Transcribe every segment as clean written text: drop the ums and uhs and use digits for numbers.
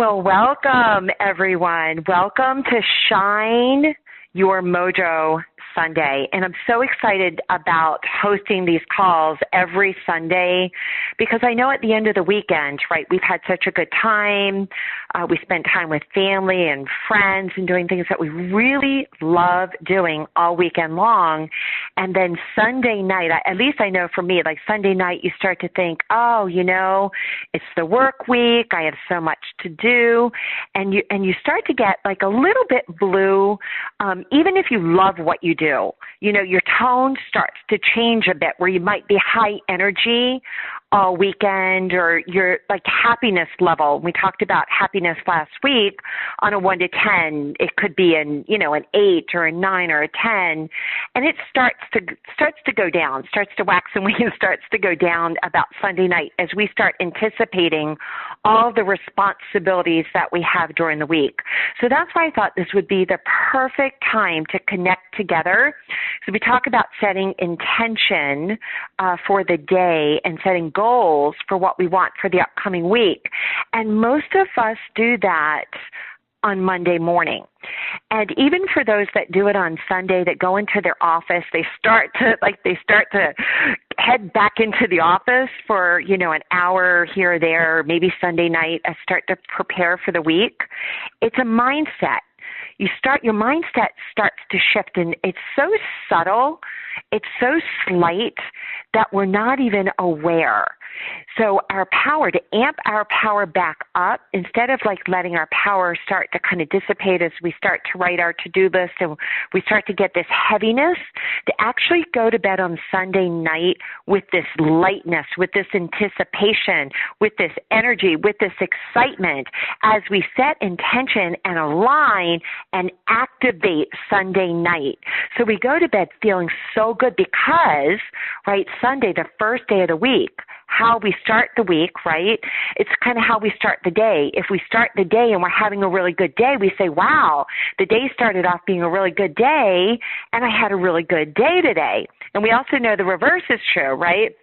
Well, welcome, everyone. Welcome to Shine Your Mojo Sunday. And I'm so excited about hosting these calls every Sunday because I know at the end of the weekend, right, we've had such a good time. We spent time with family and friends and doing things that we really love doing all weekend long. And then Sunday night, at least I know for me, like Sunday night, you start to think, oh, it's the work week. I have so much to do. And you start to get like a little bit blue, even if you love what you do. Your tone starts to change a bit where you might be high energy all weekend, or your like happiness level. We talked about happiness last week on a 1 to 10. It could be an 8 or a 9 or a 10, and it starts to go down, starts to wax and wane, starts to go down about Sunday night as we start anticipating all the responsibilities that we have during the week. So that's why I thought this would be the perfect time to connect together. So we talk about setting intention for the day and setting goals for what we want for the upcoming week. And most of us do that on Monday morning. And even for those that do it on Sunday, that go into their office, they start to head back into the office for, an hour here or there, maybe Sunday night, start to prepare for the week. It's a mindset. Your mindset starts to shift, and it's so subtle, it's so slight that we're not even aware. So our power, to amp our power back up, instead of like letting our power start to kind of dissipate as we start to write our to-do list and we start to get this heaviness, to actually go to bed on Sunday night with this lightness, with this anticipation, with this energy, with this excitement as we set intention and align and activate Sunday night. So we go to bed feeling so good because, right, Sunday, the first day of the week, how we start the week, right? It's kind of how we start the day. If we start the day and we're having a really good day, we say, wow, the day started off being a really good day, and I had a really good day today. And we also know the reverse is true, right?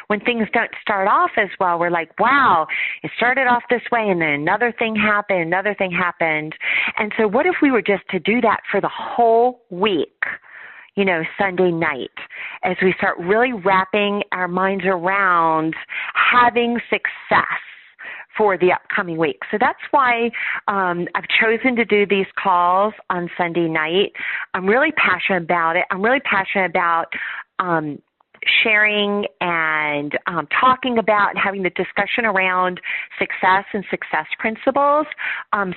When things don't start off as well, we're like, wow, it started off this way, and then another thing happened. And so what if we were just to do that for the whole week? Sunday night, as we start really wrapping our minds around having success for the upcoming week. So that's why I've chosen to do these calls on Sunday night. I'm really passionate about it. I'm really passionate about sharing and talking about and having the discussion around success and success principles.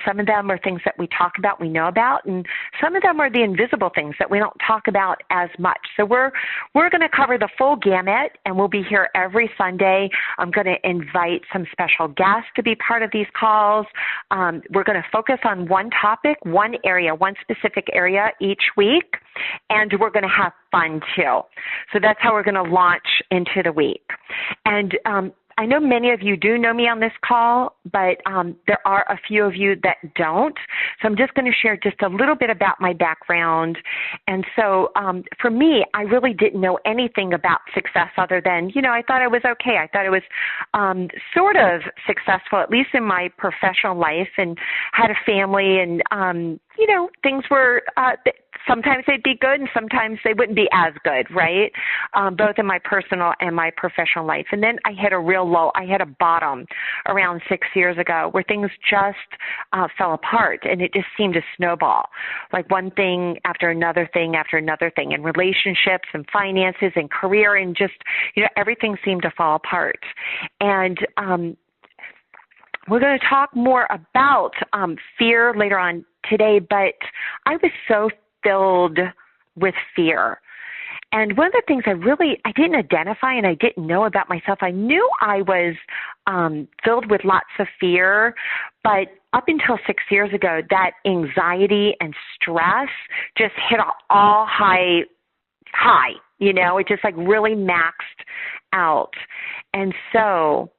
Some of them are things that we talk about, we know about, and some of them are the invisible things that we don't talk about as much. So we're going to cover the full gamut, and we'll be here every Sunday. I'm going to invite some special guests to be part of these calls. We're going to focus on one topic, one area, one specific area each week, and we're going to have fun too. So that's how we're going to launch into the week. And I know many of you do know me on this call, but there are a few of you that don't. So I'm just going to share just a little bit about my background. And so for me, I really didn't know anything about success other than, I thought I was okay. I thought it was sort of successful, at least in my professional life, and had a family, and, things were sometimes they'd be good and sometimes they wouldn't be as good, right? Both in my personal and my professional life. And then I hit a real low. I hit a bottom around 6 years ago where things just fell apart, and it just seemed to snowball, like one thing after another thing after another thing, and relationships and finances and career, and just, everything seemed to fall apart. And we're going to talk more about fear later on today, but I was so filled with fear. And one of the things I didn't identify and I didn't know about myself, I knew I was filled with lots of fear, but up until 6 years ago, that anxiety and stress just hit all high, it just like really maxed out. And so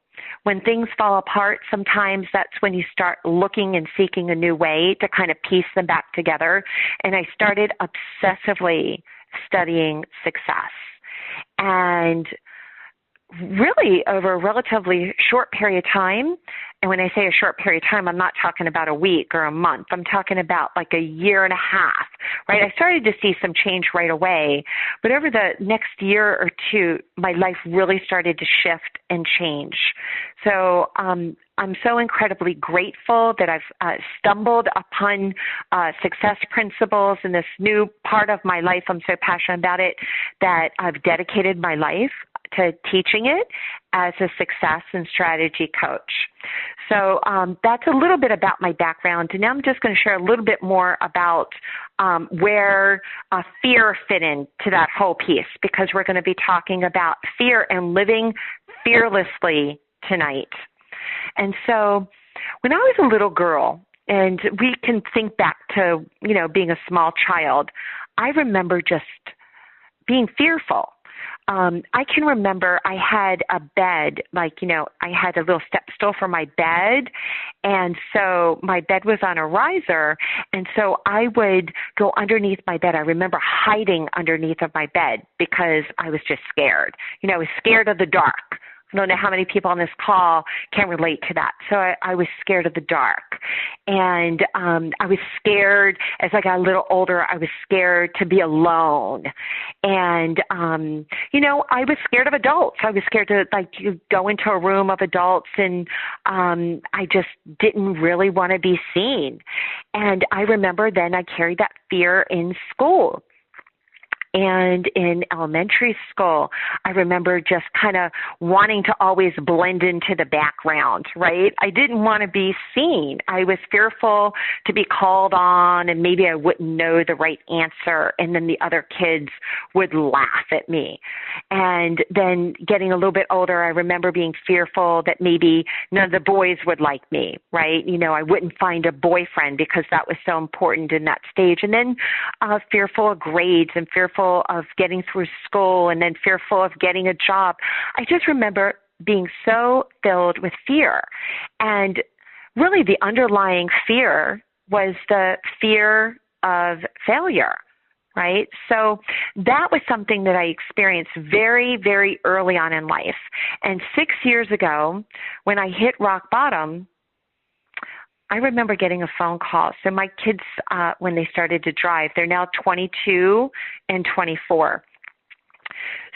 when things fall apart, sometimes that's when you start looking and seeking a new way to kind of piece them back together. And I started obsessively studying success. And really over a relatively short period of time. And when I say a short period of time, I'm not talking about a week or a month. I'm talking about like a year and a half, right? I started to see some change right away. But over the next year or two, my life really started to shift and change. So I'm so incredibly grateful that I've stumbled upon success principles in this new part of my life. I'm so passionate about it that I've dedicated my life to teaching it as a success and strategy coach. So that's a little bit about my background. And now I'm just going to share a little bit more about where fear fit into that whole piece, because we're going to be talking about fear and living fearlessly tonight. And so when I was a little girl, and we can think back to, being a small child, I remember just being fearful. I can remember I had a bed, I had a little step stool for my bed, and so my bed was on a riser, and so I would go underneath my bed. I remember hiding underneath of my bed because I was just scared. I was scared of the dark. I don't know how many people on this call can relate to that. So I was scared of the dark. And I was scared, as I got a little older, I was scared to be alone. And, I was scared of adults. I was scared to, go into a room of adults, and I just didn't really want to be seen. And I remember then I carried that fear in school. And in elementary school, I remember just kind of wanting to always blend into the background, right? I didn't want to be seen. I was fearful to be called on, and maybe I wouldn't know the right answer, and then the other kids would laugh at me. And then getting a little bit older, I remember being fearful that maybe none of the boys would like me, right? I wouldn't find a boyfriend because that was so important in that stage. And then fearful of grades, and fearful of getting through school, and then fearful of getting a job. I just remember being so filled with fear. And really the underlying fear was the fear of failure, right? So that was something that I experienced very, very early on in life. And 6 years ago, when I hit rock bottom, I remember getting a phone call. So my kids, when they started to drive, they're now 22 and 24.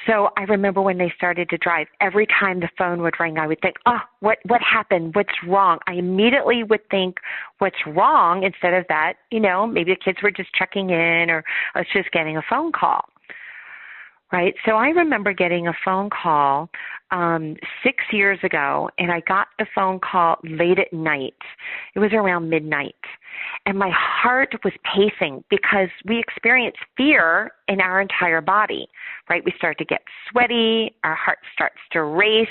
So I remember when they started to drive, every time the phone would ring, I would think, what happened? What's wrong? I immediately would think, what's wrong? Instead of that, maybe the kids were just checking in, or I was just getting a phone call. Right. So I remember getting a phone call 6 years ago, and I got the phone call late at night. It was around midnight, and my heart was pacing because we experience fear in our entire body, right? We start to get sweaty. Our heart starts to race,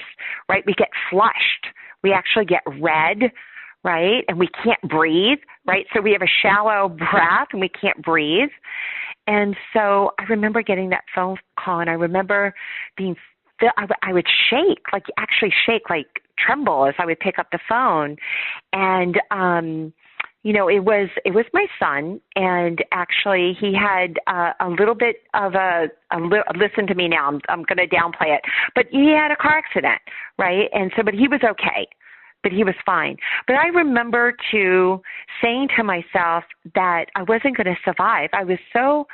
right? We get flushed. We actually get red, right? And we can't breathe, right? So we have a shallow breath and we can't breathe. And so I remember getting that phone call, and I remember I would shake, actually shake, tremble as I would pick up the phone. And, it was my son, and actually he had a little bit of listen to me now, I'm going to downplay it, but he had a car accident, right? And so, but he was okay. But he was fine. But I remember saying to myself that I wasn't going to survive. I was so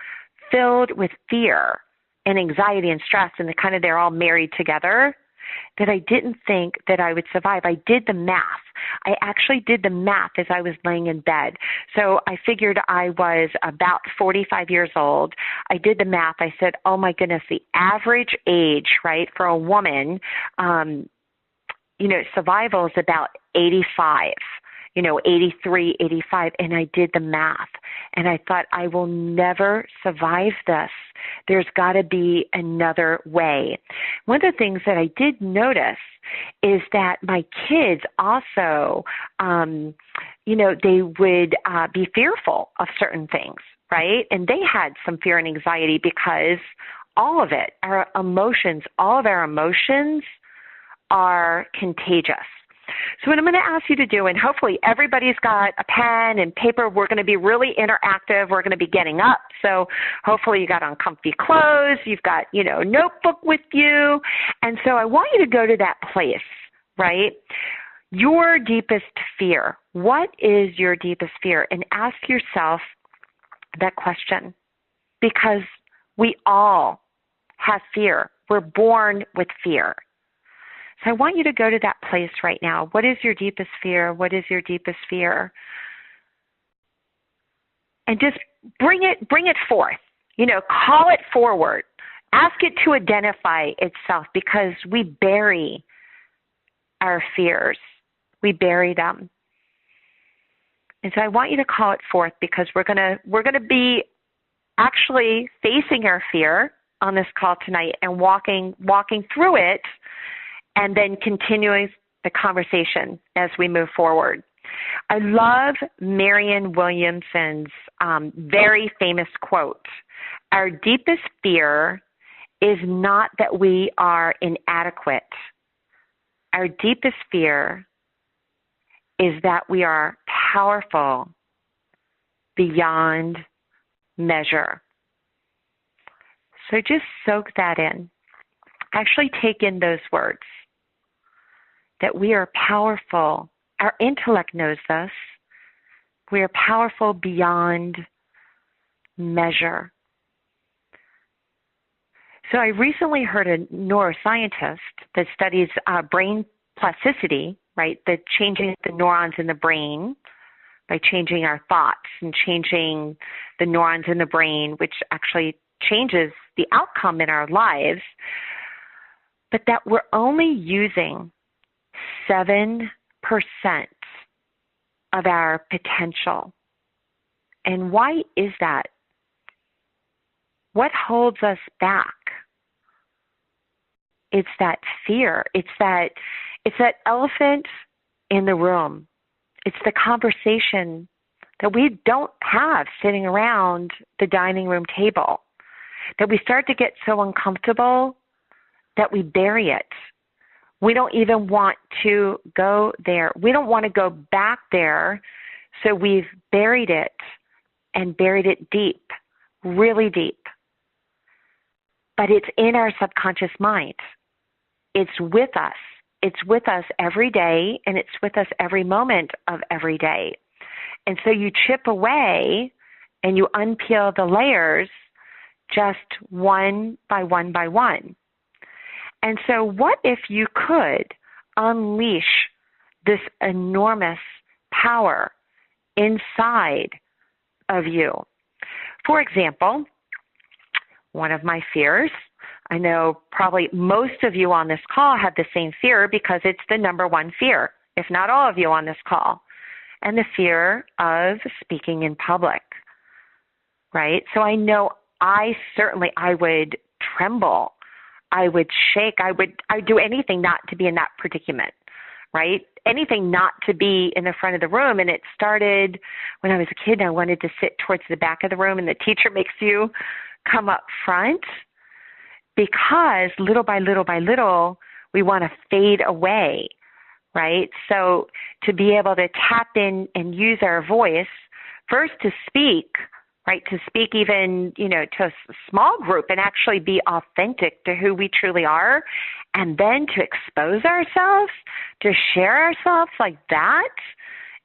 filled with fear and anxiety and stress, and they're all married together, that I didn't think that I would survive. I did the math. I actually did the math as I was laying in bed. So I figured I was about 45 years old. I did the math. I said, oh my goodness, the average age, right, for a woman, survival is about 85, 83, 85. And I did the math, and I thought, I will never survive this. There's got to be another way. One of the things that I did notice is that my kids also, they would be fearful of certain things, right? And they had some fear and anxiety because all of it, all of our emotions are contagious. So what I'm going to ask you to do, and hopefully everybody's got a pen and paper, we're going to be really interactive. We're going to be getting up. So hopefully you got on comfy clothes. You've got, a notebook with you. And so I want you to go to that place, right? Your deepest fear. What is your deepest fear? And ask yourself that question, because we all have fear. We're born with fear. So I want you to go to that place right now. What is your deepest fear? What is your deepest fear? And just bring it forth. Call it forward. Ask it to identify itself, because we bury our fears. We bury them. And so I want you to call it forth, because we're gonna be actually facing our fear on this call tonight and walking through it, and then continuing the conversation as we move forward. I love Marianne Williamson's very famous quote: "Our deepest fear is not that we are inadequate. Our deepest fear is that we are powerful beyond measure." So just soak that in. Actually take in those words, that we are powerful. Our intellect knows this. We are powerful beyond measure. So I recently heard a neuroscientist that studies brain plasticity, right? The changing the neurons in the brain by changing our thoughts and changing the neurons in the brain, which actually changes the outcome in our lives, but that we're only using 7% of our potential. And why is that? What holds us back? It's that fear. It's that elephant in the room. It's the conversation that we don't have sitting around the dining room table, that we start to get so uncomfortable that we bury it. We don't even want to go there. We don't want to go back there, so we've buried it, and buried it deep, really deep. But it's in our subconscious mind. It's with us. It's with us every day, and it's with us every moment of every day. And so you chip away and you unpeel the layers just one by one by one. And so what if you could unleash this enormous power inside of you? For example, one of my fears, I know probably most of you on this call have the same fear, because it's the number one fear, if not all of you on this call, and the fear of speaking in public, right? So I know I would tremble. I would shake. I'd do anything not to be in that predicament, right? Anything not to be in the front of the room. And it started when I was a kid. I wanted to sit towards the back of the room, and the teacher makes you come up front, because little by little by little, we want to fade away, right? So to be able to tap in and use our voice, first to speak, right? To speak even, to a small group and actually be authentic to who we truly are, and then to expose ourselves, to share ourselves like that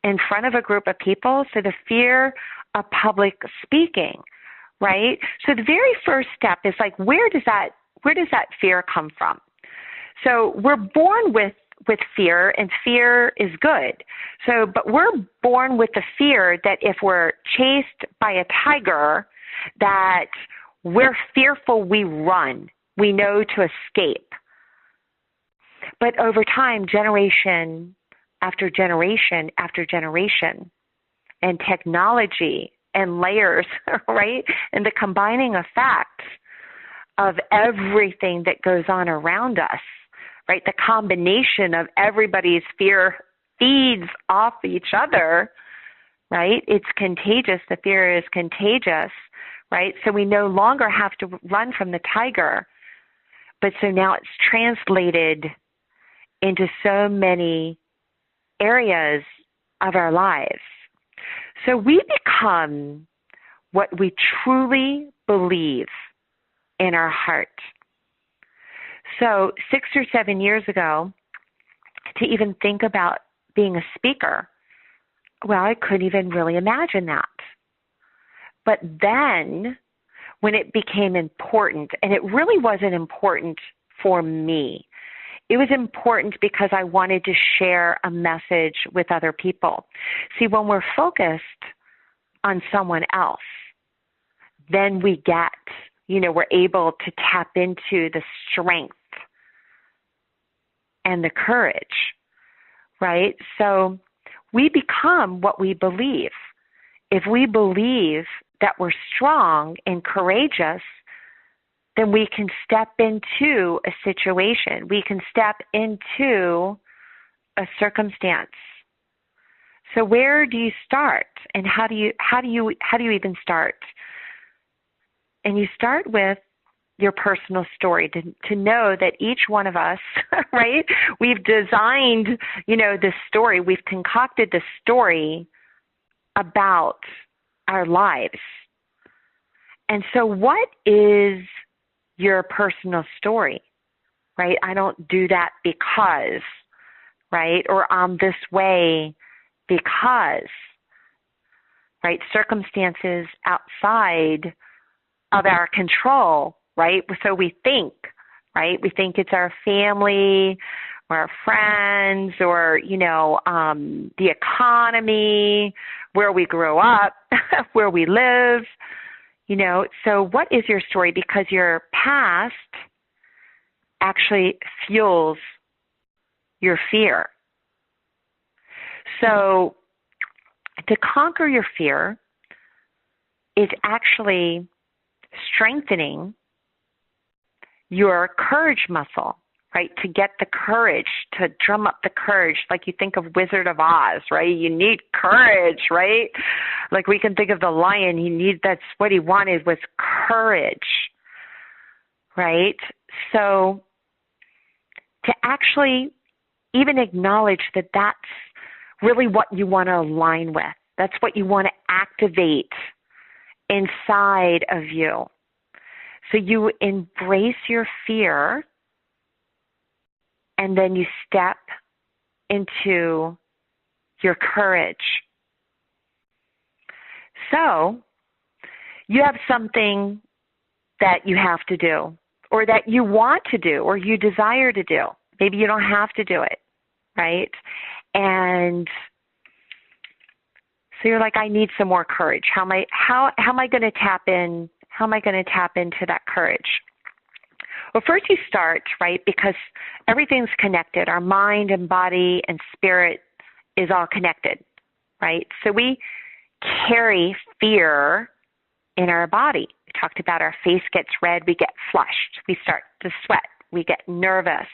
in front of a group of people. So the fear of public speaking, right? So the very first step is like, where does that fear come from? So we're born with fear, and fear is good. So, but we're born with the fear that if we're chased by a tiger, that we're fearful, we run. We know to escape. But over time, generation after generation after generation, and technology and layers, right? And the combining effects of everything that goes on around us, right? The combination of everybody's fear feeds off each other, right? It's contagious. The fear is contagious, right? So we no longer have to run from the tiger, but so now it's translated into so many areas of our lives. So we become what we truly believe in our heart. So 6 or 7 years ago, to even think about being a speaker, well, I couldn't even really imagine that. But then when it became important, and it really wasn't important for me, it was important because I wanted to share a message with other people. See, when we're focused on someone else, then we get, we're able to tap into the strength and the courage, right? So we become what we believe. If we believe that we're strong and courageous, then we can step into a situation. We can step into a circumstance. So where do you start, and how do you even start? And you start with your personal story, to know that each one of us, right? We've designed, this story. We've concocted this story about our lives. And so what is your personal story, right? I don't do that because, right? Or I'm this way because, right? Circumstances outside of our control, right? So we think, right? We think it's our family or our friends or, the economy, where we grow up, where we live, So what is your story? Because your past actually fuels your fear. So to conquer your fear is actually strengthening your courage muscle, right? To get the courage, to drum up the courage, like you think of Wizard of Oz, right? You need courage, right? Like we can think of the lion, that's what he wanted was courage, right? So to actually even acknowledge that that's really what you want to align with. That's what you want to activate inside of you. So you embrace your fear, and then you step into your courage. So you have something that you have to do, or that you want to do, or you desire to do. Maybe you don't have to do it, right? And so you're like, I need some more courage. How am I going to tap in? How am I going to tap into that courage? Well, first you start, right, because everything's connected. Our mind and body and spirit is all connected, right? So we carry fear in our body. We talked about our face gets red, we get flushed, we start to sweat, we get nervous,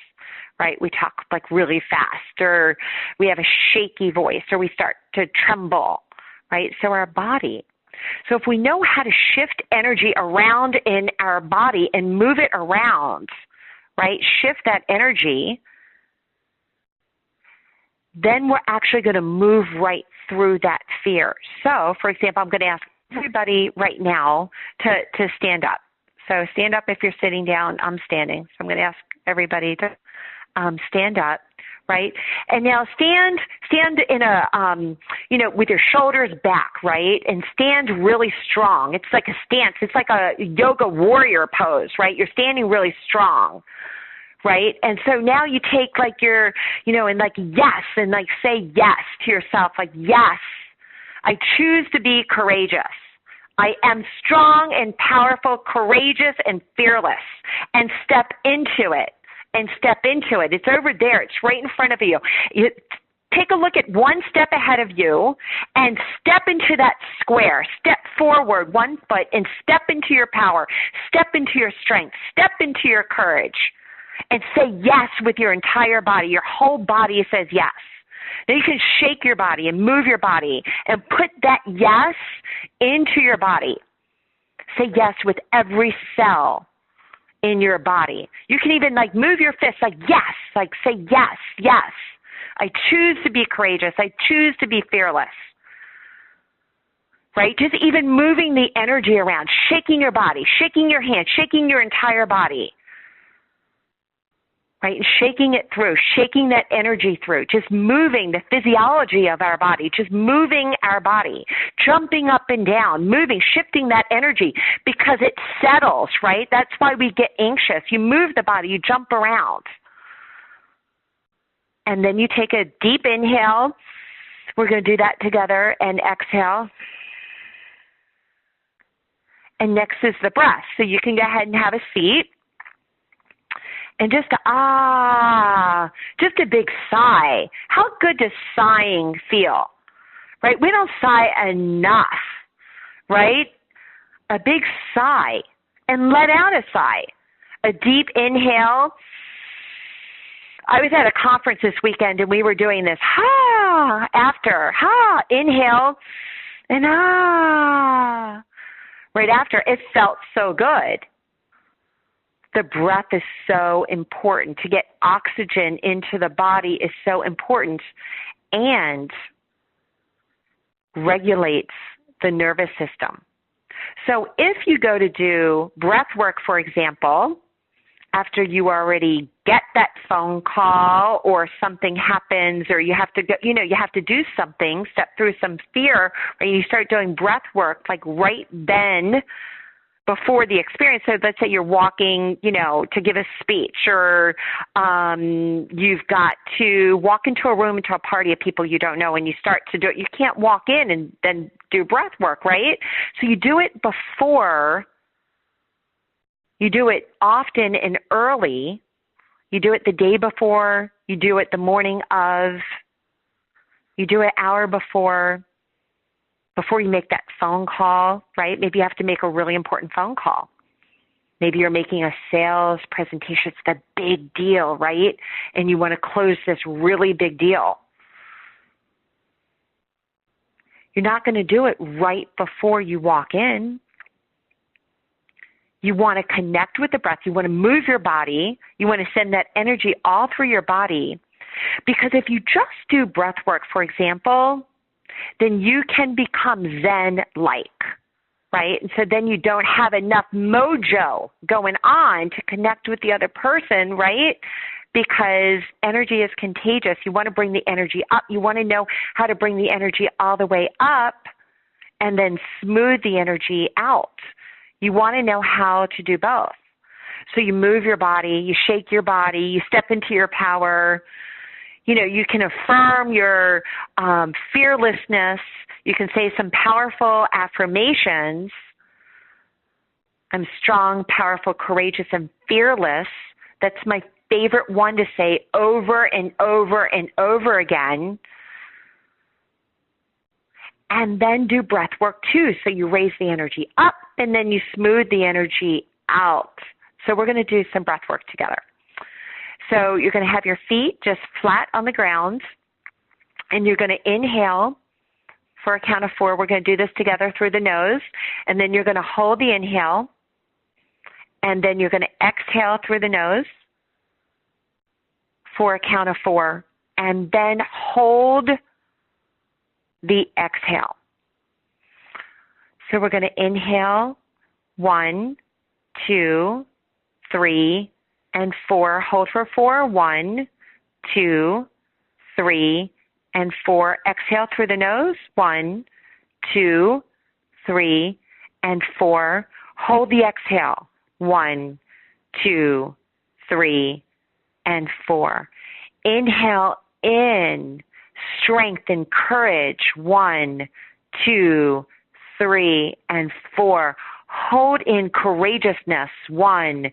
right? We talk like really fast, or we have a shaky voice, or we start to tremble, right? So our body. So if we know how to shift energy around in our body and move it around, right, shift that energy, then we're actually going to move right through that fear. So, for example, I'm going to ask everybody right now to stand up. So stand up if you're sitting down. I'm standing. So I'm going to ask everybody to stand up, right? And now stand in a, with your shoulders back, right? And stand really strong. It's like a stance. It's like a yoga warrior pose, right? You're standing really strong, right? And so now you take like your, and like yes, and like say yes to yourself, like yes, I choose to be courageous. I am strong and powerful, courageous and fearless, and step into it. And step into it. It's over there. It's right in front of you. You take a look at one step ahead of you and step into that square. Step forward 1 foot and step into your power. Step into your strength. Step into your courage. And say yes with your entire body. Your whole body says yes. Then you can shake your body and move your body and put that yes into your body. Say yes with every cell in your body. You can even like move your fists like yes, like say yes, yes. I choose to be courageous. I choose to be fearless. Right? Just even moving the energy around, shaking your body, shaking your hand, shaking your entire body. Right? And shaking it through, shaking that energy through, just moving the physiology of our body, just moving our body, jumping up and down, moving, shifting that energy because it settles, right? That's why we get anxious. You move the body, you jump around. And then you take a deep inhale. We're going to do that together, and exhale. And next is the breath. So you can go ahead and have a seat. And just just a big sigh. How good does sighing feel? Right? We don't sigh enough, right? A big sigh. And let out a sigh. A deep inhale. I was at a conference this weekend and we were doing this after. Inhale and right after. It felt so good. The breath is so important. To get oxygen into the body is so important and regulates the nervous system. So if you go to do breath work, for example, after you already get that phone call or something happens or you have to go, you have to do something, step through some fear, or you start doing breath work like right then before the experience. So let's say you're walking, to give a speech, or you've got to walk into a room, into a party of people you don't know, and you start to do it. You can't walk in and then do breath work, right? So you do it before. You do it often and early. You do it the day before. You do it the morning of. You do it an hour before you make that phone call, right? Maybe you have to make a really important phone call. Maybe you're making a sales presentation. It's the big deal, right? And you want to close this really big deal. You're not going to do it right before you walk in. You want to connect with the breath. You want to move your body. You want to send that energy all through your body. Because if you just do breath work, for example, then you can become Zen-like, right? And so then you don't have enough mojo going on to connect with the other person, right? Because energy is contagious. You want to bring the energy up. You want to know how to bring the energy all the way up and then smooth the energy out. You want to know how to do both. So you move your body, you shake your body, you step into your power. You can affirm your fearlessness. You can say some powerful affirmations. I'm strong, powerful, courageous, and fearless. That's my favorite one to say over and over and over again. And then do breath work too. So you raise the energy up and then you smooth the energy out. So we're going to do some breath work together. So you're going to have your feet just flat on the ground, and you're going to inhale for a count of 4. We're going to do this together through the nose, and then you're going to hold the inhale, and then you're going to exhale through the nose for a count of 4, and then hold the exhale. So we're going to inhale 1, 2, 3, and 4. Hold for 4. 1, 2, 3, and 4. Exhale through the nose. 1, 2, 3, and 4. Hold the exhale. 1, 2, 3, and 4. Inhale in strength and courage. 1, 2, 3, and 4. Hold in courageousness. 1,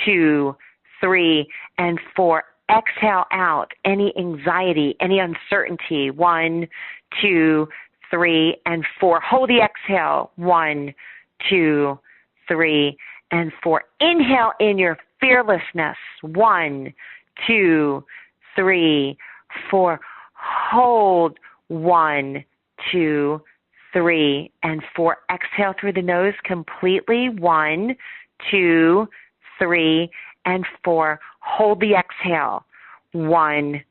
2, 3, and 4. Exhale out any anxiety, any uncertainty. 1, 2, 3, and 4. Hold the exhale. 1, 2, 3, and 4. Inhale in your fearlessness. 1, 2, 3, 4. Hold. 1, 2, 3, and 4. Exhale through the nose completely. 1, 2, 3, and 4. Hold the exhale. 1,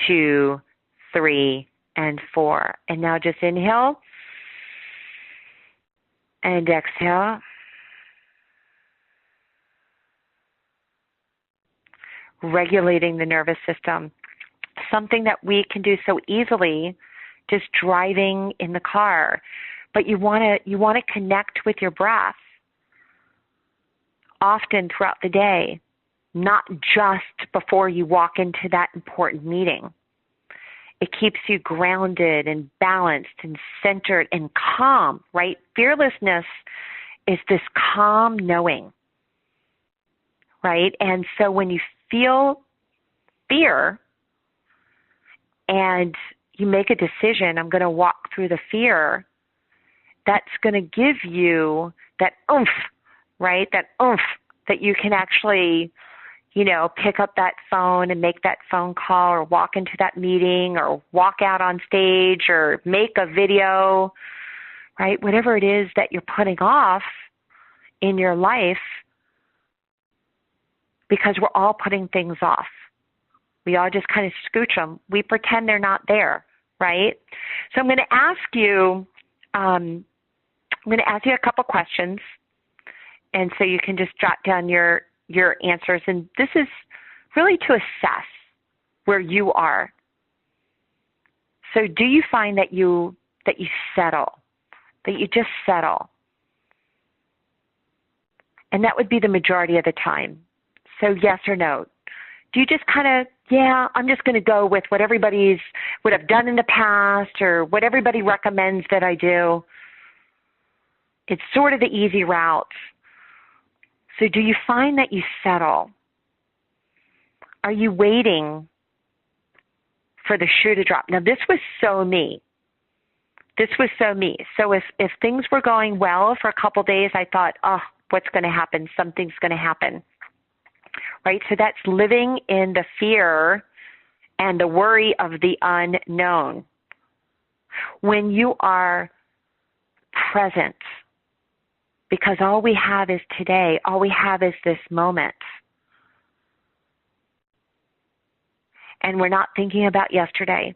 2, 3, and 4. And now just inhale and exhale. Regulating the nervous system. Something that we can do so easily just driving in the car. But you want to connect with your breath often throughout the day, not just before you walk into that important meeting. It keeps you grounded and balanced and centered and calm, right? Fearlessness is this calm knowing, right? And so when you feel fear and you make a decision, I'm going to walk through the fear, that's going to give you that oomph, right? That oomph that you can actually, pick up that phone and make that phone call or walk into that meeting or walk out on stage or make a video, right? Whatever it is that you're putting off in your life, because we're all putting things off. We all just kind of scooch them. We pretend they're not there, right? So I'm going to ask you a couple questions, and so you can just jot down your answers. And this is really to assess where you are. So do you find that you settle, that you just settle? And that would be the majority of the time. So yes or no. Do you just kind of, I'm just going to go with what what I've done in the past or what everybody recommends that I do? It's sort of the easy route. So do you find that you settle? Are you waiting for the shoe to drop? Now, this was so me. So if things were going well for a couple days, I thought, what's going to happen? Something's going to happen. Right? So that's living in the fear and the worry of the unknown. When you are present, because all we have is today, all we have is this moment. And we're not thinking about yesterday,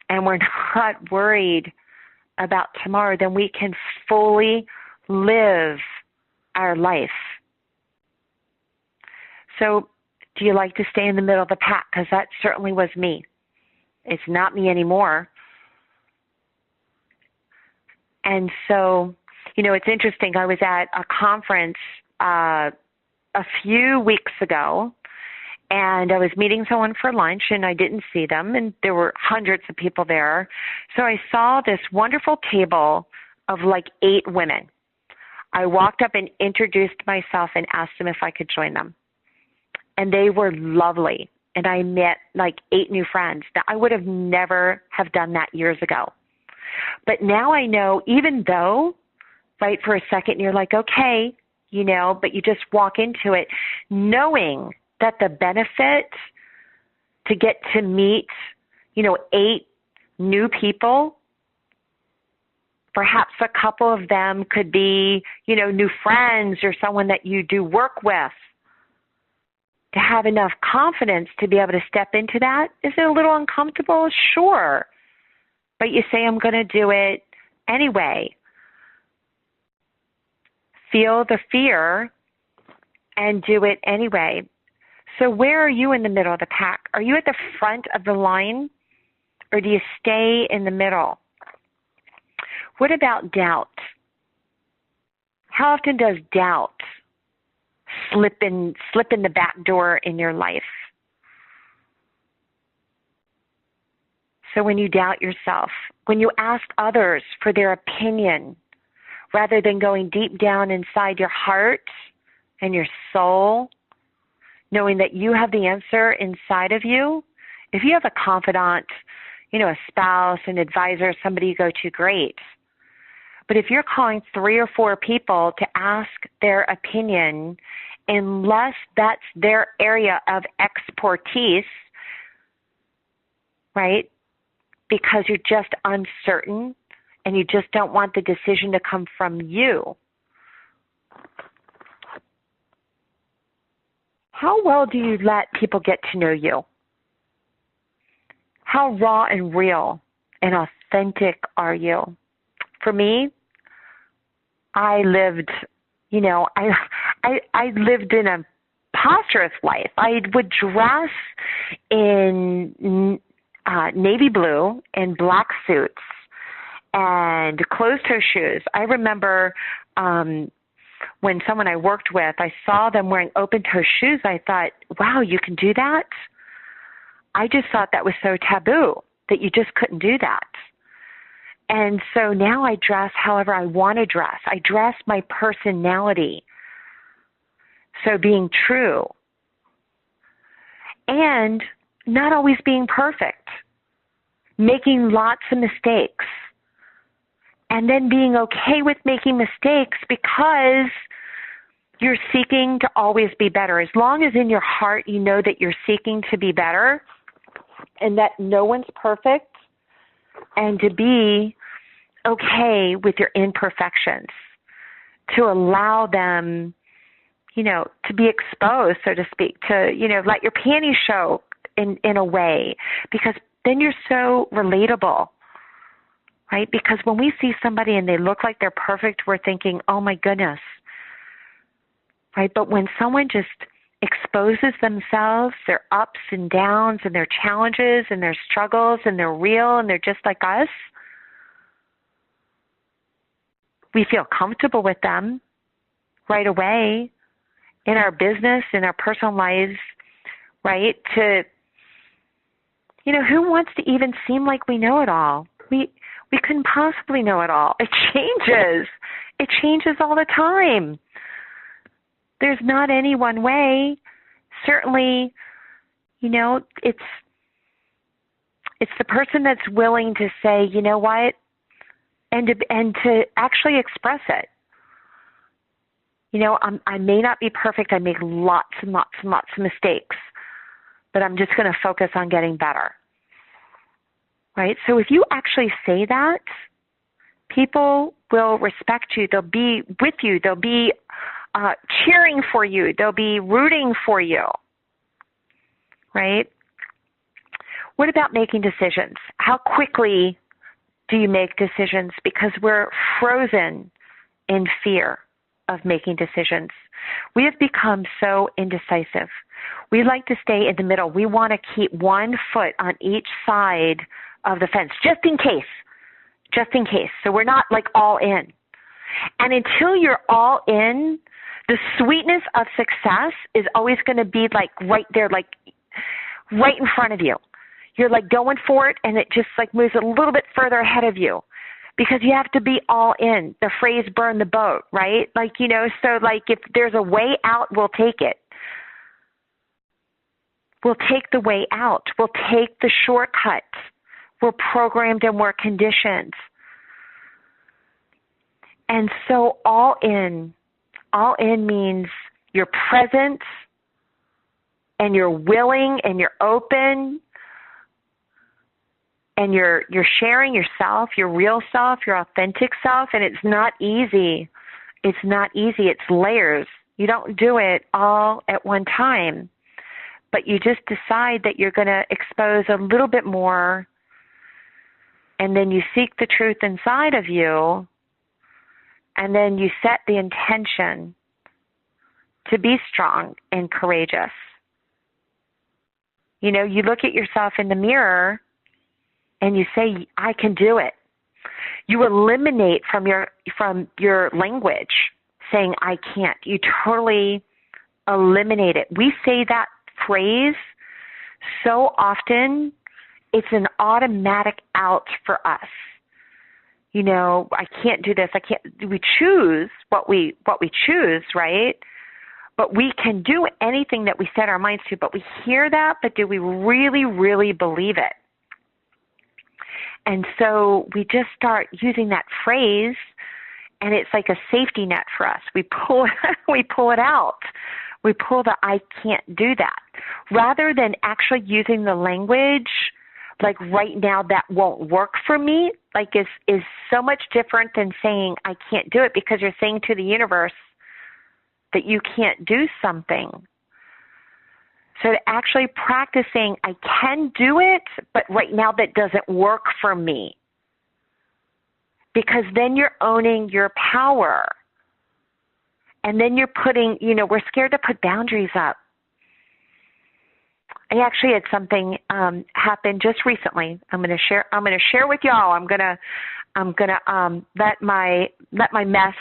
and we're not worried about tomorrow, then we can fully live our life. So do you like to stay in the middle of the pack? Because that certainly was me. It's not me anymore. And so, it's interesting. I was at a conference a few weeks ago, and I was meeting someone for lunch, and I didn't see them, and there were hundreds of people there. So I saw this wonderful table of like 8 women. I walked up and introduced myself and asked them if I could join them. And they were lovely. And I met like 8 new friends. Now, I would have never have done that years ago. But now I know, even though, right, for a second you're like, okay, but you just walk into it knowing that the benefit to get to meet, 8 new people, perhaps a couple of them could be, new friends or someone that you do work with. To have enough confidence to be able to step into that, is it a little uncomfortable? Sure. But you say, I'm going to do it anyway. Feel the fear and do it anyway. So where are you in the middle of the pack? Are you at the front of the line, or do you stay in the middle? What about doubt? How often does doubt slip in the back door in your life? So when you doubt yourself, when you ask others for their opinion, rather than going deep down inside your heart and your soul, knowing that you have the answer inside of you. If you have a confidant, a spouse, an advisor, somebody you go to, great. But if you're calling 3 or 4 people to ask their opinion, unless that's their area of expertise, right? Because you're just uncertain and you just don't want the decision to come from you. How well do you let people get to know you? How raw and real and authentic are you? For me, I lived, I lived in a prosperous life. I would dress in navy blue and black suits and closed-toe shoes. I remember when someone I worked with, I saw them wearing open-toe shoes. I thought, wow, you can do that? I just thought that was so taboo that you just couldn't do that. And so now I dress however I want to dress. I dress my personality. So being true. And not always being perfect. Making lots of mistakes. And then being okay with making mistakes because you're seeking to always be better. As long as in your heart you know that you're seeking to be better and that no one's perfect, and to be okay with your imperfections, to allow them, to be exposed, so to speak, to, let your panties show in a way, because then you're so relatable, right? Because when we see somebody and they look like they're perfect, we're thinking, oh my goodness, right? But when someone just exposes themselves, their ups and downs and their challenges and their struggles, and they're real and they're just like us, we feel comfortable with them right away in our business, in our personal lives, right? Who wants to even seem like we know it all? We couldn't possibly know it all. It changes. It changes all the time. There's not any one way. Certainly, it's the person that's willing to say, you know what, and to actually express it. I may not be perfect. I make lots and lots and lots of mistakes, but I'm just going to focus on getting better. Right? So if you actually say that, people will respect you. They'll be with you. They'll be cheering for you. They'll be rooting for you, right? What about making decisions? How quickly do you make decisions? Because we're frozen in fear of making decisions. We have become so indecisive. We like to stay in the middle. We want to keep one foot on each side of the fence, just in case. So we're not like all in. And until you're all in, the sweetness of success is always going to be like right there, like right in front of you. You're like going for it, and it just like moves a little bit further ahead of you because you have to be all in. The phrase burn the boat, right? So like if there's a way out, we'll take it. We'll take the way out. We'll take the shortcut. We're programmed and we're conditioned. And so all in means you're present and you're willing and you're open and you're sharing yourself, your real self, your authentic self, and it's not easy. It's not easy. It's layers. You don't do it all at one time, but you just decide that you're going to expose a little bit more, and then you seek the truth inside of you, and then you set the intention to be strong and courageous. You look at yourself in the mirror and you say, I can do it. You eliminate from your language saying, I can't. You totally eliminate it. We say that phrase so often, it's an automatic out for us. I can't do this. I can't. We choose what we choose, right? But we can do anything that we set our minds to. But we hear that, but do we really, really believe it? And so we just start using that phrase, and it's like a safety net for us. We pull it out. We pull the I can't do that. Rather than actually using the language like right now that won't work for me, like is so much different than saying I can't do it, because you're saying to the universe that you can't do something. So to actually practicing, I can do it, but right now that doesn't work for me. Because then you're owning your power. And then you're putting, we're scared to put boundaries up. I actually had something happen just recently. I'm going to share with y'all. I'm going to let my mess,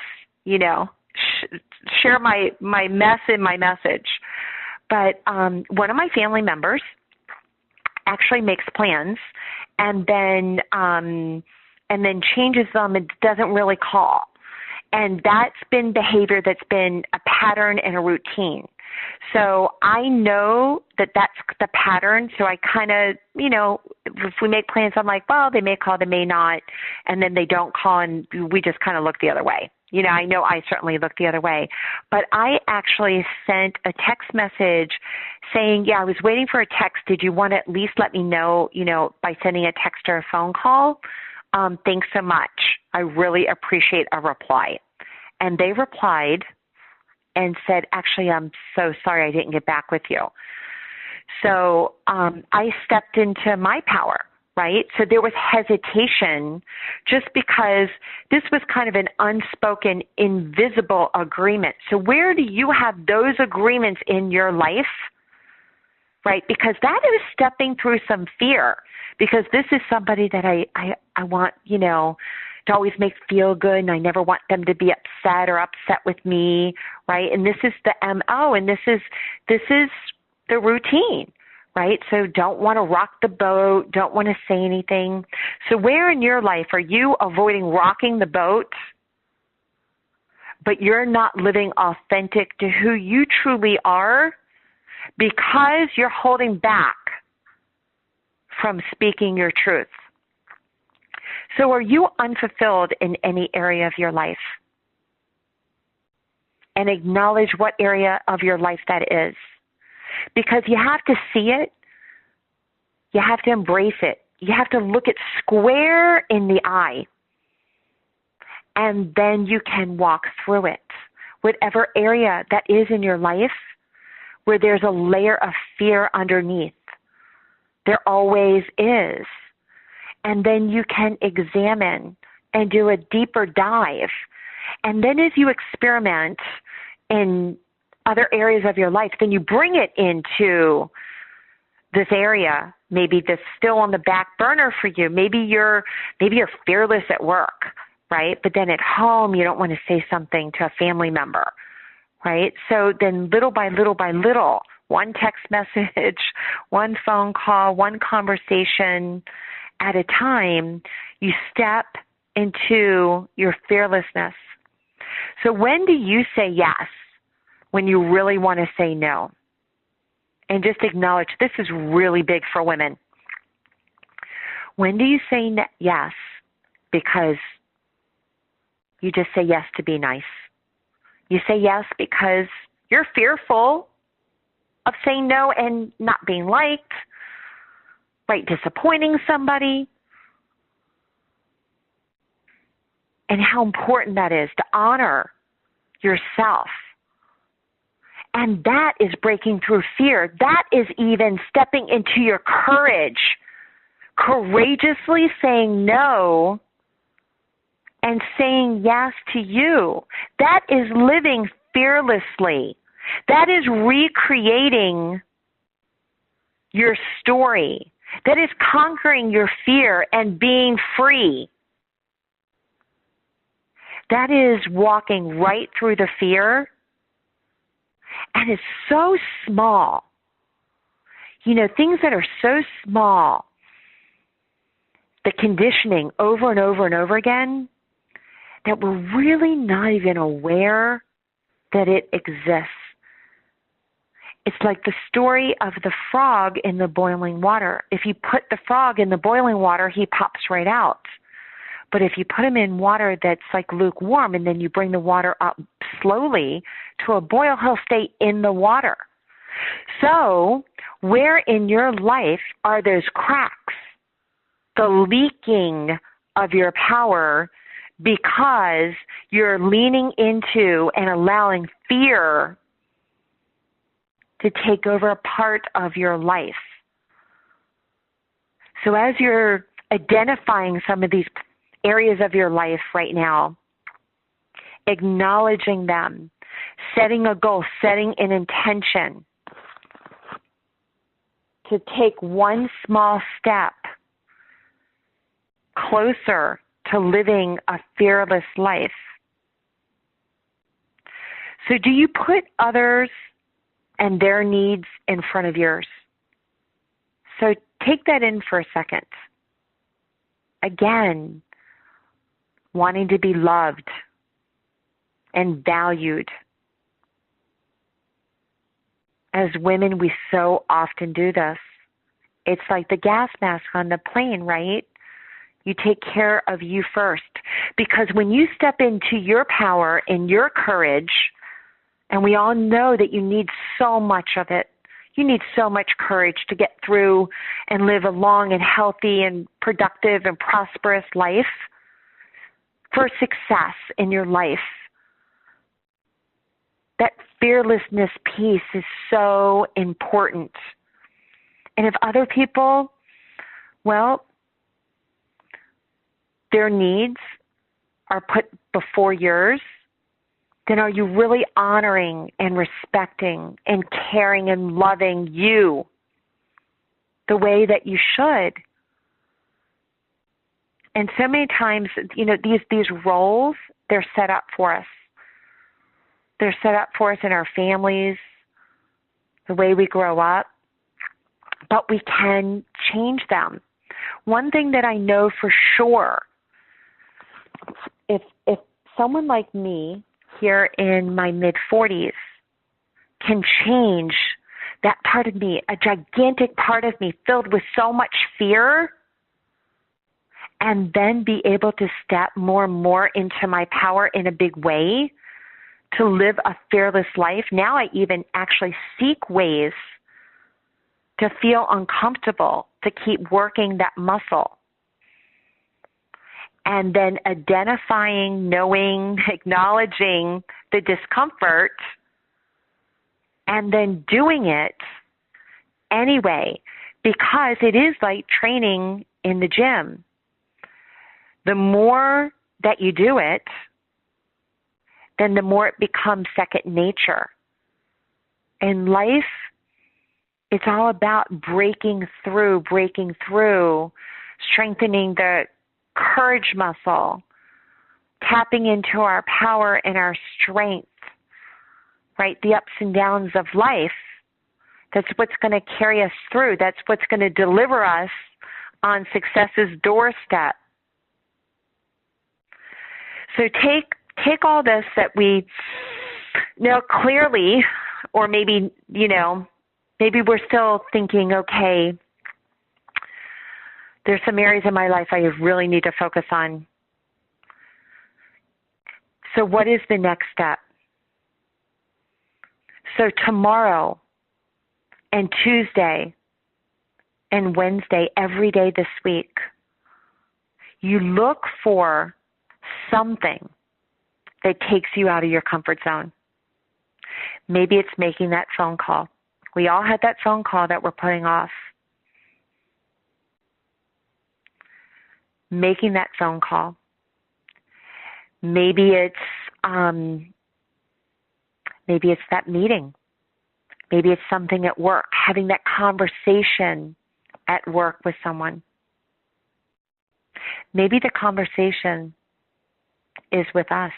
share my mess in my message. But one of my family members actually makes plans and then changes them and doesn't really call. And that's been behavior that's been a pattern and a routine. So I know that that's the pattern. So I kind of, if we make plans, I'm like, well, they may call, they may not. And then they don't call and we just kind of look the other way. I know I certainly look the other way. But I actually sent a text message saying, I was waiting for a text. Did you want to at least let me know, by sending a text or a phone call? Thanks so much. I really appreciate a reply. And they replied and said, actually, I'm so sorry I didn't get back with you. So I stepped into my power, right? So there was hesitation just because this was kind of an unspoken, invisible agreement. So where do you have those agreements in your life, right? Because that is stepping through some fear, because this is somebody that I want, to always make feel good, and I never want them to be upset or upset with me, right? And this is the MO, and this is the routine, right? So don't want to rock the boat, don't want to say anything. So where in your life are you avoiding rocking the boat, but you're not living authentic to who you truly are because you're holding back from speaking your truth? So are you unfulfilled in any area of your life? And acknowledge what area of your life that is. Because you have to see it. You have to embrace it. You have to look it square in the eye. And then you can walk through it. Whatever area that is in your life where there's a layer of fear underneath. There always is. And then you can examine and do a deeper dive. And then as you experiment in other areas of your life, then you bring it into this area, maybe that's still on the back burner for you. Maybe you're fearless at work, right? But then at home, you don't want to say something to a family member, right? So then little by little by little, one text message, one phone call, one conversation at a time, you step into your fearlessness. So when do you say yes when you really want to say no? And just acknowledge this is really big for women. When do you say yes because you just say yes to be nice? You say yes because you're fearful of saying no and not being liked, right? Disappointing somebody. And how important that is to honor yourself. And that is breaking through fear. That is even stepping into your courage, courageously saying no and saying yes to you. That is living fearlessly. That is recreating your story. That is conquering your fear and being free. That is walking right through the fear. And it's so small. You know, things that are so small, the conditioning over and over and over again, that we're really not even aware that it exists. It's like the story of the frog in the boiling water. If you put the frog in the boiling water, he pops right out. But if you put him in water that's like lukewarm and then you bring the water up slowly to a boil, he'll stay in the water. So where in your life are those cracks, the leaking of your power because you're leaning into and allowing fear to take over a part of your life. So as you're identifying some of these areas of your life right now, acknowledging them, setting a goal, setting an intention to take one small step closer to living a fearless life. So do you put others and their needs in front of yours? So take that in for a second. Again, wanting to be loved and valued. As women, we so often do this. It's like the gas mask on the plane, right? You take care of you first. Because when you step into your power and your courage, and we all know that you need so much of it, you need so much courage to get through and live a long and healthy and productive and prosperous life for success in your life. That fearlessness piece is so important. And if other people, well, their needs are put before yours, then are you really honoring and respecting and caring and loving you the way that you should? And so many times, these roles, they're set up for us. They're set up for us in our families, the way we grow up, but we can change them. One thing that I know for sure, if someone like me here in my mid-40s can change that part of me, a gigantic part of me filled with so much fear, and then be able to step more and more into my power in a big way, to live a fearless life. Now I even actually seek ways to feel uncomfortable, to keep working that muscle. And then identifying, knowing, acknowledging the discomfort, and then doing it anyway, because it is like training in the gym. The more that you do it, then the more it becomes second nature. In life, it's all about breaking through, strengthening the courage muscle, tapping into our power and our strength, right? The ups and downs of life. That's what's going to carry us through. That's what's going to deliver us on success's doorstep. So take all this that we know clearly, or maybe we're still thinking, okay, there's some areas in my life I really need to focus on. So what is the next step? So tomorrow and Tuesday and Wednesday, every day this week, you look for something that takes you out of your comfort zone. Maybe it's making that phone call. We all had that phone call that we're putting off. Making that phone call. Maybe it's that meeting. Maybe it's something at work, having that conversation at work with someone. Maybe the conversation is with us.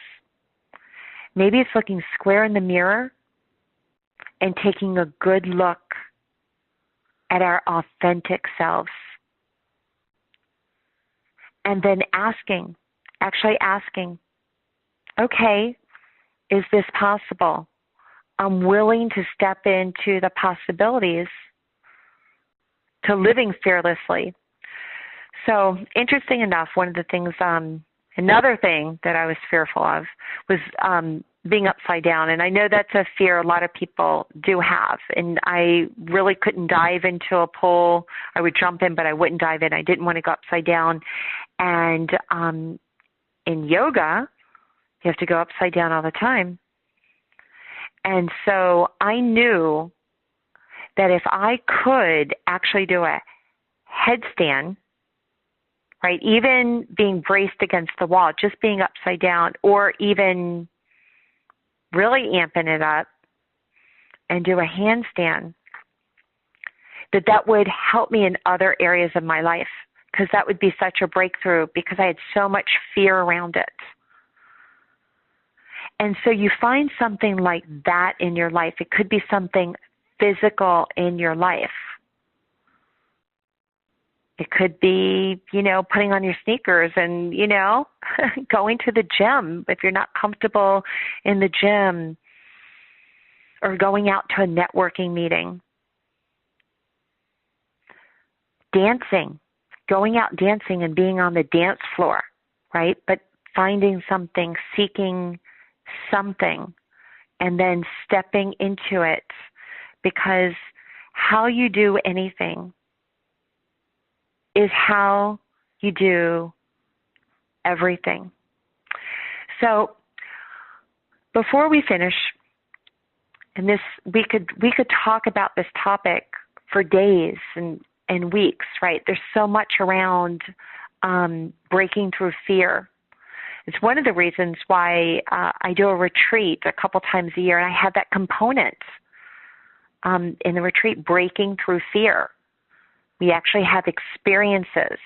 Maybe it's looking square in the mirror and taking a good look at our authentic selves. And then actually asking, okay, is this possible? I'm willing to step into the possibilities to living fearlessly. So interesting enough, one of the things, another thing that I was fearful of was being upside down. And I know that's a fear a lot of people do have. And I really couldn't dive into a pool. I would jump in, but I wouldn't dive in. I didn't want to go upside down. And in yoga, you have to go upside down all the time. And so I knew that if I could actually do a headstand, right, even being braced against the wall, just being upside down, or even really amping it up and do a handstand, that would help me in other areas of my life, because that would be such a breakthrough because I had so much fear around it. And so you find something like that in your life. It could be something physical in your life. It could be, putting on your sneakers and, going to the gym if you're not comfortable in the gym, or going out to a networking meeting. Dancing, going out dancing and being on the dance floor, right? But finding something, seeking something, and then stepping into it, because how you do anything is how you do everything. So before we finish, and we could talk about this topic for days and weeks, right? There's so much around breaking through fear. It's one of the reasons why I do a retreat a couple times a year, and I have that component in the retreat, breaking through fear. We actually have experiences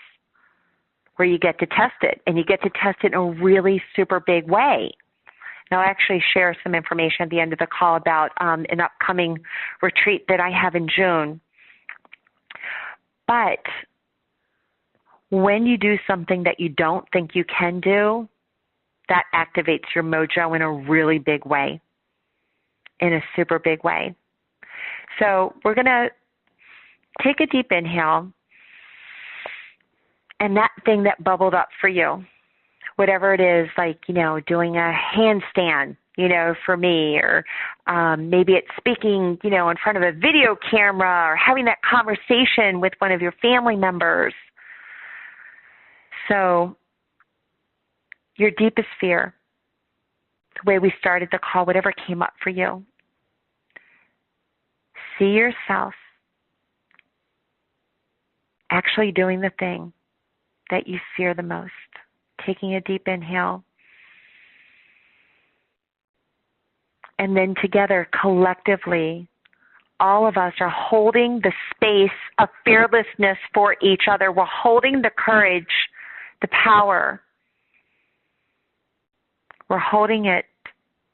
where you get to test it, and you get to test it in a really super big way. And I'll actually share some information at the end of the call about an upcoming retreat that I have in June. But when you do something that you don't think you can do, that activates your mojo in a really big way, in a super big way. So we're going to take a deep inhale, and that thing that bubbled up for you, whatever it is, like, doing a handstand, for me, or maybe it's speaking, in front of a video camera, or having that conversation with one of your family members. So your deepest fear, the way we started the call, whatever came up for you, see yourself actually doing the thing that you fear the most. Taking a deep inhale. And then together, collectively, all of us are holding the space of fearlessness for each other. We're holding the courage, the power. We're holding it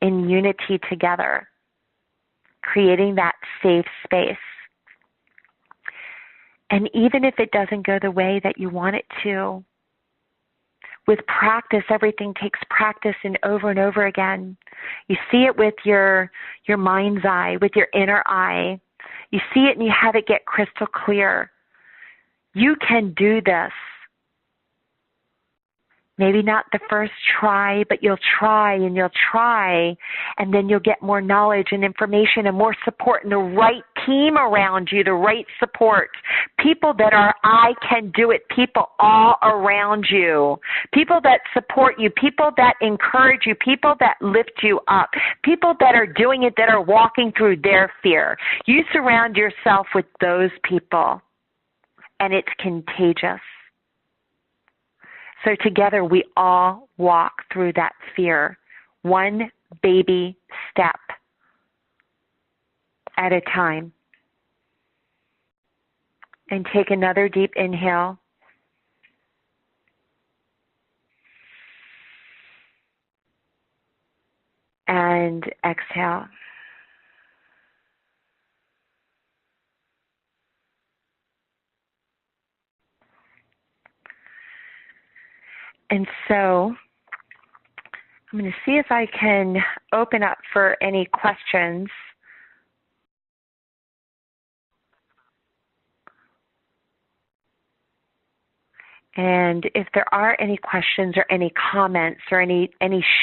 in unity together, creating that safe space. And even if it doesn't go the way that you want it to, with practice, everything takes practice, and over again. You see it with your mind's eye, with your inner eye. You see it and you have it get crystal clear. You can do this. Maybe not the first try, but you'll try, and then you'll get more knowledge and information and more support, and the right team around you, the right support. People that are I can do it, people all around you, people that support you, people that encourage you, people that lift you up, people that are doing it, that are walking through their fear. You surround yourself with those people, and it's contagious. So together we all walk through that fear, one baby step at a time. And take another deep inhale. And exhale. And so I'm going to see if I can open up for any questions. And if there are any questions or any comments or any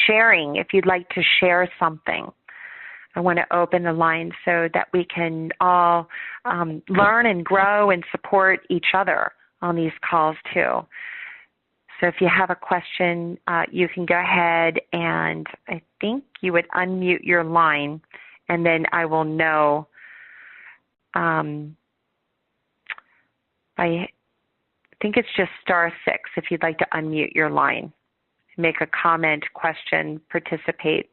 sharing, if you'd like to share something, I want to open the line so that we can all learn and grow and support each other on these calls too. So if you have a question, you can go ahead, and I think you would unmute your line, and then I will know I think it's just *6 if you'd like to unmute your line. Make a comment, question, participate.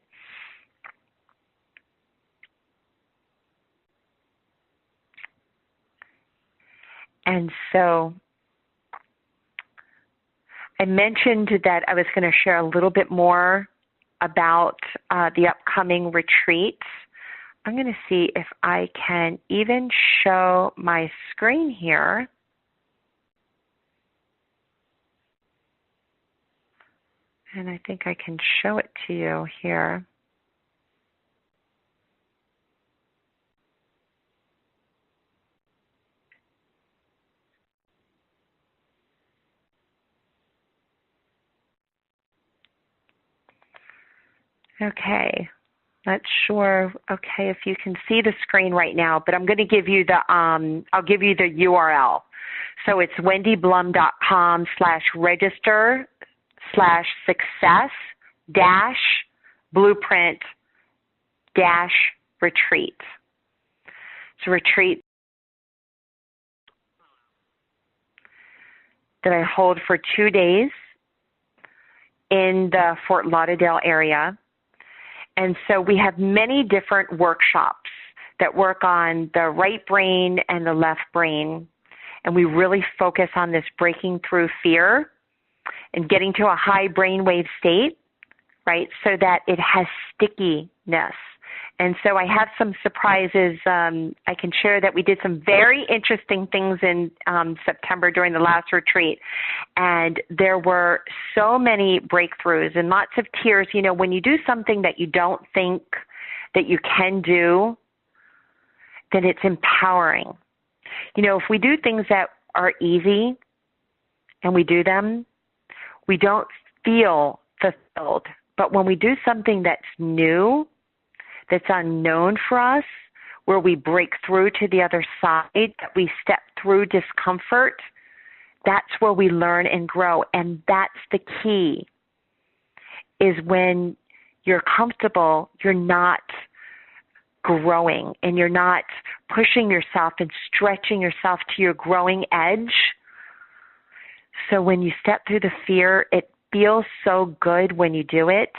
And so I mentioned that I was going to share a little bit more about the upcoming retreats. I'm going to see if I can even show my screen here. And I think I can show it to you here. Okay, not sure. Okay, if you can see the screen right now, but I'm going to give you the I'll give you the URL. So it's wendyblum.com/register/blueprint-retreat. It's a retreat that I hold for 2 days in the Fort Lauderdale area. And so we have many different workshops that work on the right brain and the left brain. And we really focus on this breaking through fear and getting to a high brainwave state, right, so that it has stickiness. And so I have some surprises. I can share that we did some very interesting things in September during the last retreat. And there were so many breakthroughs and lots of tears. You know, when you do something that you don't think that you can do, then it's empowering. You know, if we do things that are easy and we do them, we don't feel fulfilled. But when we do something that's new, that's unknown for us, where we break through to the other side, that we step through discomfort, that's where we learn and grow. And that's the key, is when you're comfortable, you're not growing and you're not pushing yourself and stretching yourself to your growing edge. So when you step through the fear, it feels so good when you do it,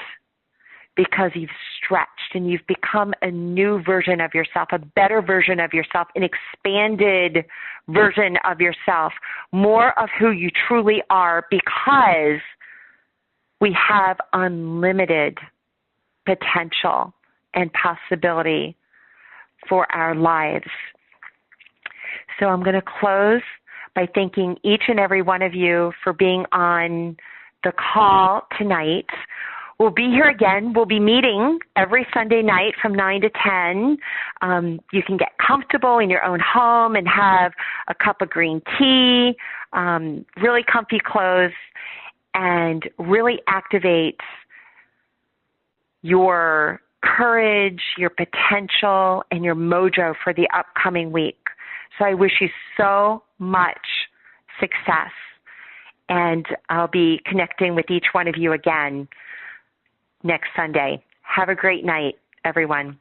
because you've stretched and you've become a new version of yourself, a better version of yourself, an expanded version of yourself, more of who you truly are, because we have unlimited potential and possibility for our lives. So I'm going to close by thanking each and every one of you for being on the call tonight. We'll be here again. We'll be meeting every Sunday night from 9 to 10. You can get comfortable in your own home and have a cup of green tea, really comfy clothes, and really activate your courage, your potential, and your mojo for the upcoming week. So I wish you so much success, and I'll be connecting with each one of you again next Sunday. Have a great night, everyone.